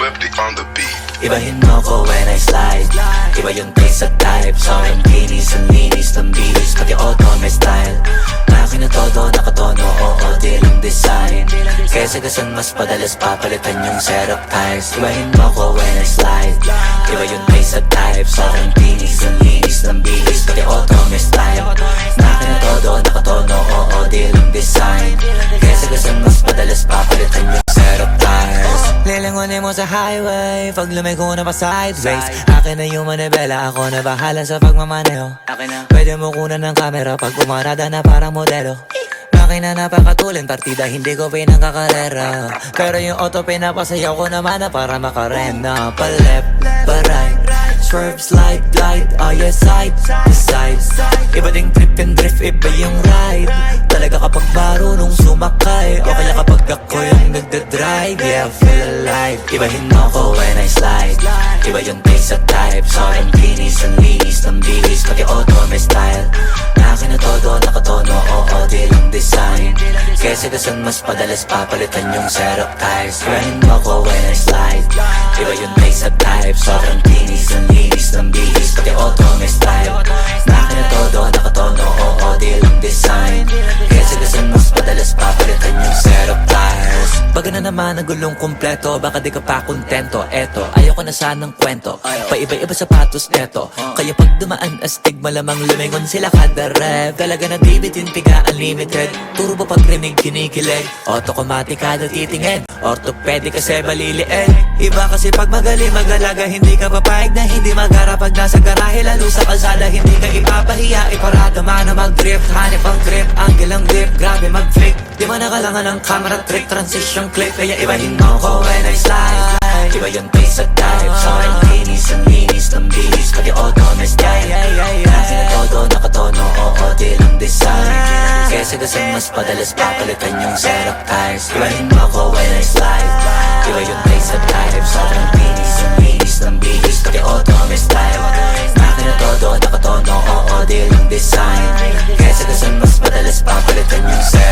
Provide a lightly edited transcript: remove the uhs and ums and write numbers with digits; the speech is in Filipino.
Swifty on the beat. Ibahin mo ko when I slide. Iba yung taste at type. Sa akin kinis, ang linis ng bihis. Pati auto may style. Akin na todo, nakatono, oo, di lang design. Kaya sagasan mas padalas papalitan yung setup tires. Ibahin mo ko when I slide. Iba yung taste at type. Sa akin kinis, ang linis ng bihis. Pati auto may style. Akin na todo, nakatono, oo, di lang design. Kaya sagasan mas padalas papalitan yung setup tires. Lilangonin mo sa highway, pag lumiko na pa sideways. Akin na yung manibela, ako na bahala sa pagmamaneho. Pwede mo kunan ng camera pag umarada na parang modelo. Makina napakatulin, partida hindi ko pinangkakarera. Pero yung auto pinapasayaw ko naman na para makarena. Pa left, pa right, swerve, slide, glide. Oh yeah, side to side. Iba ding trip and drift, iba yung ride. Talaga kapag marunong sumakay, o kaya kapag ako yung nagdadrive. Yeah, feel alive. Ibahin mo ko when I slide. Iba yung taste at type. Sa akin kinis, ang linis ng bihis. Pati auto may style. Akin na todo, nakatono, oo, di lang design. Kaya sagasan mas padalas papalitan yung setup tires. Ibahin mo ko when I slide. Iba yung taste at type. Sa akin kinis, ang linis ng bihis. Pati auto may style. Akin na todo, nakatono, oo, di lang design. Kaya sagasan mas padalas papalitan yung setup tires. Baga na naman ang gulong kumpleto, baka di ka pa kontento. Eto, ayoko na sanang kwento, paiba-iba sapatos neto. Kaya pag dumaan astig, malamang lumingon sila kada rev. Talaga na bibitin, piga unlimited. Turbo pag rinig, kinikilig. Automatic kada titingin, orthopedic kasi baliliin. Iba kasi pag magaling magalaga, hindi ka papayag na hindi magara. Pag nasa garahe, lalo sa kalsada, hindi ka ipapahiya. Iparada man na mag-drift, hanip ang grip, angle ang grip, grabe mag-flick. Di mo nakalangan ng camera trick, transition clip. Kaya ibahin mo ko when I slide. Iba yung taste at type. Sa akin kinis, ang linis ng bihis. Pati auto may style. Akin na todo, nakatono, oo, di lang design. Kaya sagasan mas padalas papalitan yung setup tires. Ibahin mo ko when I slide. Iba yung taste at type. Sa akin kinis, ang linis ng bihis. Pati auto may style. Akin na todo, nakatono, oo, di lang design. Kaya sagasan mas padalas papalitan yung setup